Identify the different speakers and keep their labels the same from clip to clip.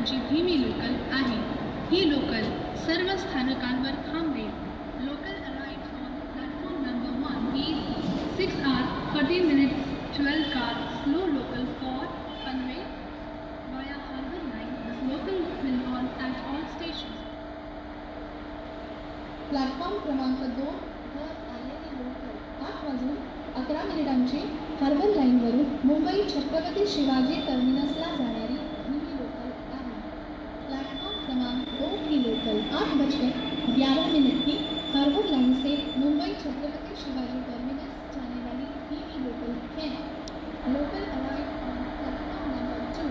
Speaker 1: डब्यांची धीमी लोकल आहे. ही लोकल सर्व स्थानकांवर थांबेल. Local arrived on platform number 1 is 6 hours 30 minutes 12 car slow local for Panvel via Harbour Line. This local will halt at all stations.
Speaker 2: Platform क्रमांक 2 वर आलेली लोकल 8:11 हार्बर लाईनवरून मुंबई छत्रपती शिवाजी टर्मिनसला जाणारी धीमी लोकल आहे. प्लॅटफॉर्म क्रमांक 2 की लोकल 8:11 की हार्बर लाइन से मुंबई छत्रपति शिवाजी टर्मिनस जाने वाली धीमी लोकल है. Local arrived on platform number 2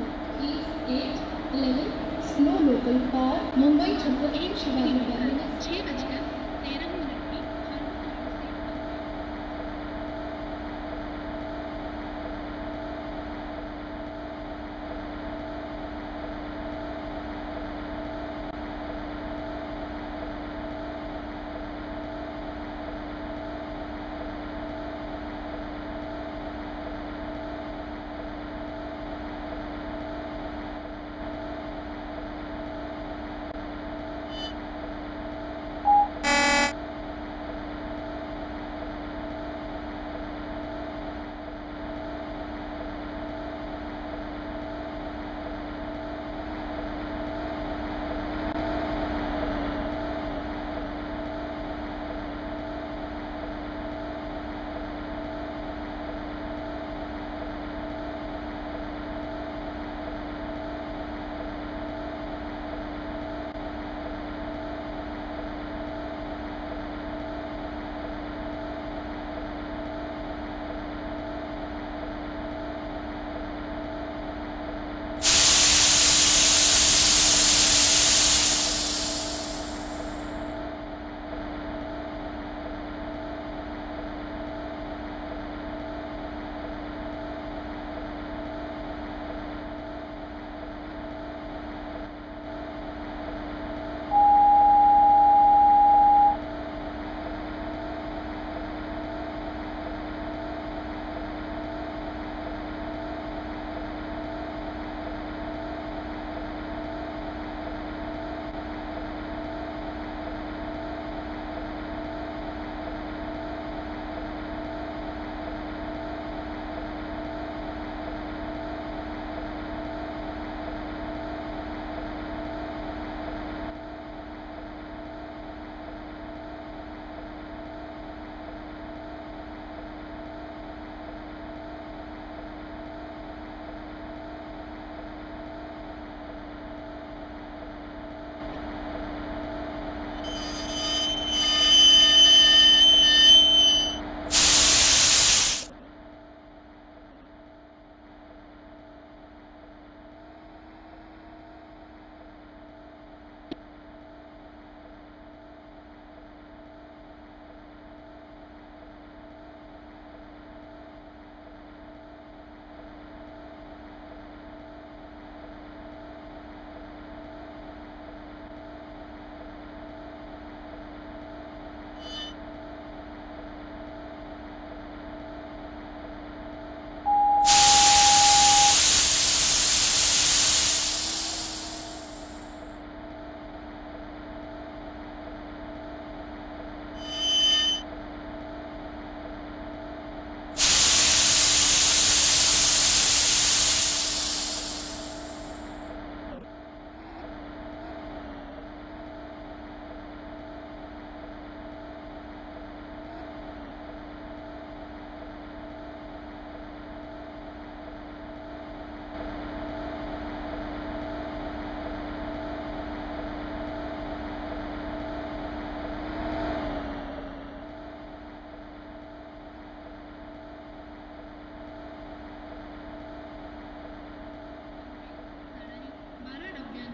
Speaker 2: is 8:11 slow local for Mumbai Chhatrapati Shivaji terminus
Speaker 1: 6:13 की हार्बर लाइन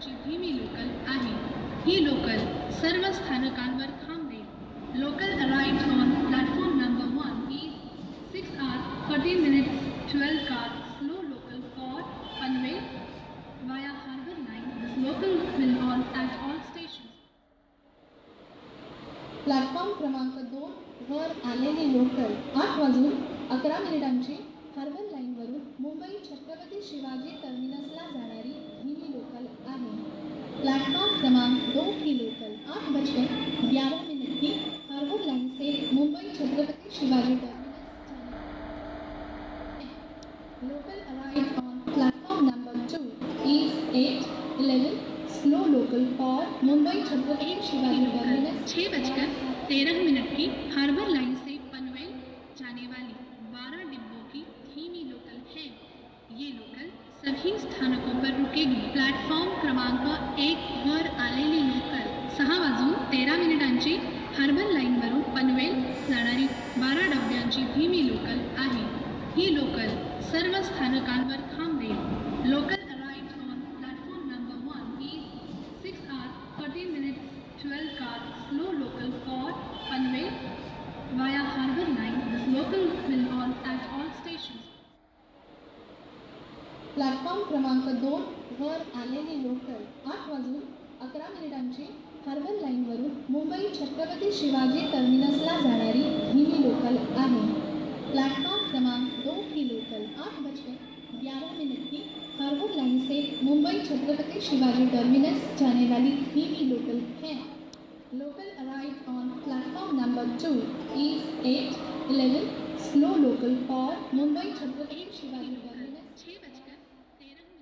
Speaker 1: से धीमी लोकल आहे. ही लोकल सर्व स्थानकांवर थांबेल. Local arrived on platform number 1 is 6 hours 30 minutes 12 car slow local for Panvel via Harbour Line. This local will halt at all stations.
Speaker 2: Platform क्रमांक 2 वर आलेली local 8:11 harbour लाईनवरून Mumbai Chhatrapati Shivaji टर्मिनसला जाणारी धीमी लोकल आहे. प्लेटफॉर्म क्रमांक 2 की लोकल 8:11 की हार्बर लाइन से Mumbai Chhatrapati Shivaji terminus local arrived on platform number 2 is 8:11 slow local for Mumbai Chhatrapati Shivaji terminus
Speaker 1: 6:13 की हार्बर लाइन से पनवेल जाने वाली 12 डिब्बों की धीमी लोकल है। ये लोकल सभी स्थानकों पर रुकेगी। प्लॅटफॉर्म क्रमांक 1 वर आलेली लोकल 6:13 हार्बर लाईनवरून पनवेल जाणारी 12 डब्यांची धीमी लोकल आहे। ही लोकल सर्व स्थानकांवर थांबेल। Local arrived on platform number 1 is 6 hours 13 minutes 12 car slow local for Panvel via Harbour Line. This local will on at all stations.
Speaker 2: Platform क्रमांक 2 वर आलेली लोकल 8:11 हार्बर लाईनवरून मुंबई छत्रपती शिवाजी टर्मिनसला जाणारी धीमी लोकल आहे। प्लॅटफॉर्म क्रमांक 2 की लोकल 8:11 की हार्बर लाइन से मुंबई छत्रपति शिवाजी टर्मिनस जाने वाली धीमी लोकल है। Local arrived on platform number 2 is 8:11 slow local for Mumbai Chhatrapati Shivaji terminus
Speaker 1: 6:13 की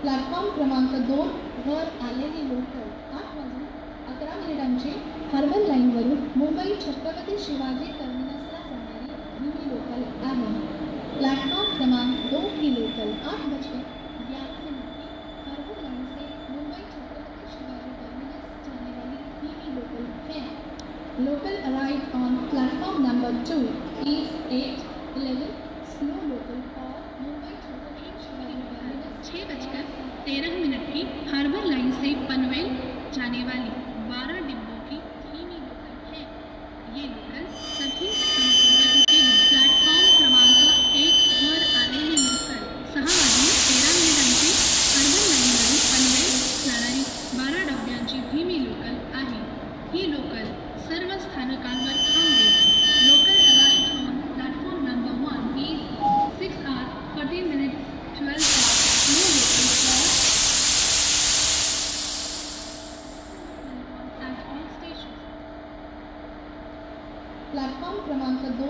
Speaker 2: प्लॅटफॉर्म क्रमांक 2 वर आलेली लोकल 8:11 हार्बर लाईनवरून मुंबई छत्रपती शिवाजी टर्मिनसला जाणारी धीमी लोकल आहे। प्लॅटफॉर्म क्रमांक 2 की लोकल 8:11 की हार्बर लाइन से मुंबई छत्रपति शिवाजी टर्मिनस जाने वाली धीमी लोकल है। Local arrived on platform number 2 is 8:11 slow local for Mumbai Chhatrapati Shivaji terminus
Speaker 1: 6:13 की हार्बर लाइन से पनवेल जाने वाली 12 डिब्बों की धीमी लोकल है। ये लोकल सभी
Speaker 2: क्रमांक 2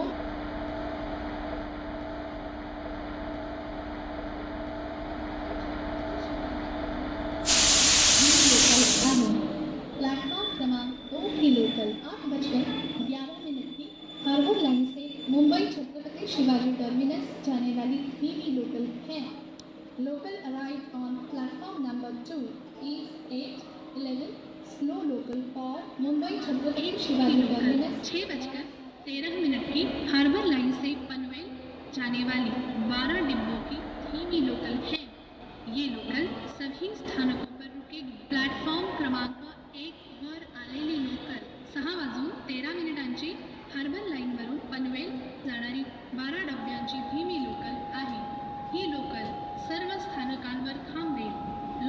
Speaker 2: प्लेटफॉर्म क्रमांक 2 की लोकल 8:11 की हार्बर लाइन से मुंबई छत्रपति शिवाजी टर्मिनस जाने वाली धीमी लोकल है। Local arrived on platform number 2 is 8:11 slow local for Mumbai Chhatrapati Shivaji terminus
Speaker 1: 6:13 की हार्बर लाइन से पनवेल जाने वाली 12 डिब्बों की धीमी लोकल है। ये लोकल सभी स्थानकों पर रुकेगी। प्लॅटफॉर्म क्रमांक 1 वर आलेली लोकल 6:13 हार्बर लाईनवरून पनवेल जाणारी 12 डब्यांची धीमी लोकल आहे। ही लोकल सर्व स्थानकांवर थांबेल।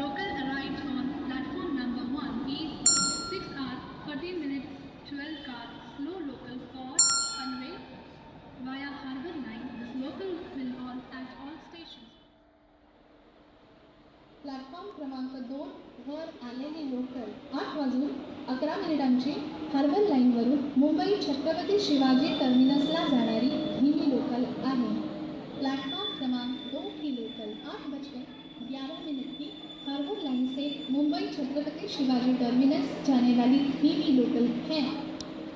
Speaker 1: Local arrived on platform number 1 is 6:13 12 car slow local for Panvel via Harbour Line. This local will halt at all stations.
Speaker 2: Platform क्रमांक 2 वर आलेली लोकल 8:11 हार्बर लाईनवरून मुंबई छत्रपति शिवाजी टर्मिनसला जाणारी धीमी लोकल आहे। प्लॅटफॉर्म क्रमांक 2 की लोकल 8:11 की हार्बर लाइन से मुंबई छत्रपति शिवाजी टर्मिनस जाने वाली धीमी लोकल है।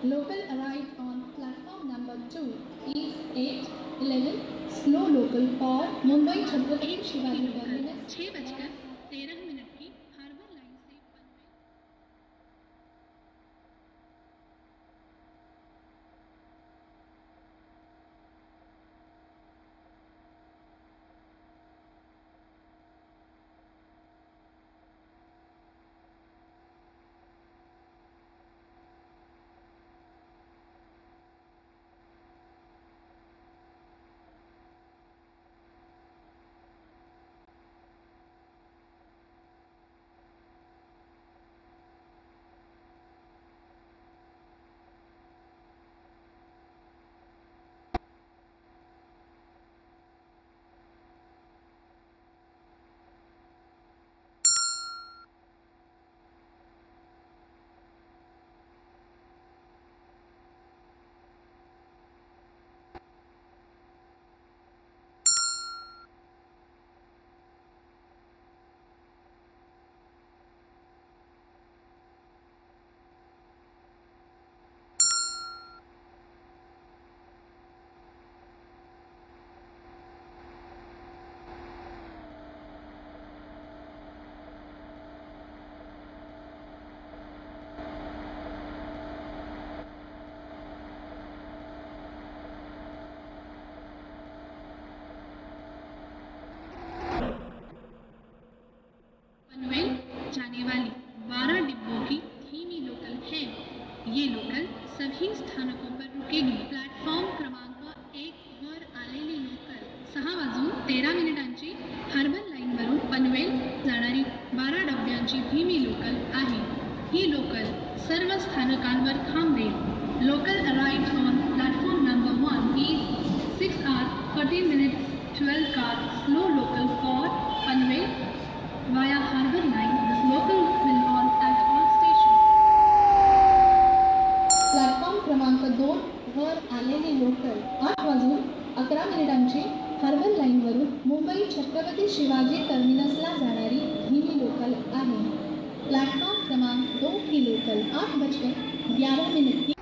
Speaker 2: Local arrived on platform number 2 is 8:11 slow local for Mumbai Chhatrapati Shivaji terminus
Speaker 1: 6:13 की हार्बर लाइन से पनवेल। पनवेल जाने वाली 12 डिब्बों की धीमी लोकल है। ये लोकल सभी स्थानकों पर रुकेगी। प्लॅटफॉर्म क्रमांक 1 वर आलेली लोकल 6:13 हार्बर लाईनवरून पनवेल जाणारी 12 डब्यांची धीमी लोकल आहे। ही लोकल सर्व स्थानकांवर थांबेल। Local arrived on platform number 1 is 6:13 12 car slow local for Panvel via Harbour Line. This local will halt at all stations.
Speaker 2: Platform क्रमांक 2 वर आलेली लोकल 8:11 हार्बर लाईनवरून मुंबई छत्रपति शिवाजी टर्मिनसला जाणारी धीमी लोकल आहे। प्लॅटफॉर्म क्रमांक 2 की लोकल 8:11 की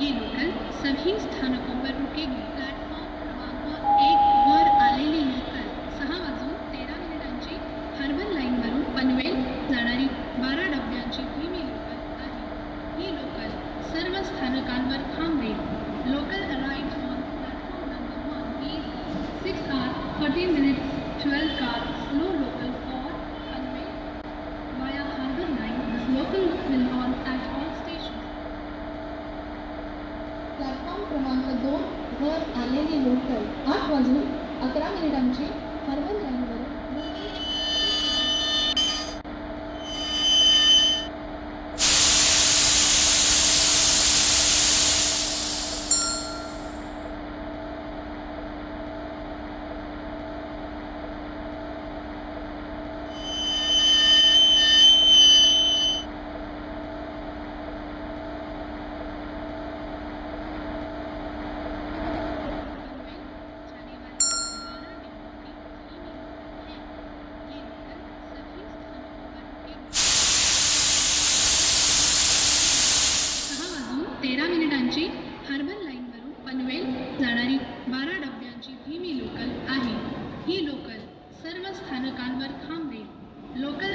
Speaker 1: ये लोकल सभी स्थानकों पर रुकेगी। प्लॅटफॉर्म क्रमांक 1 वर आलेली लोकल 6:13 हार्बर लाईनवरून पनवेल जाणारी 12 डब्यांची धीमी लोकल आहे। ही लोकल सर्व स्थानकांवर थांबेल। Local arrived on platform number 1 is 6:13 12 car slow local for
Speaker 2: वर आलेली लोकल 8:11 हर्बल लाईनवरून मुंबई हर्बल लाईनवरून पनवेल जाणारी 12 डब्यांची धीमी लोकल आहे. ही लोकल सर्व स्थानकांवर थांबेल. लोकल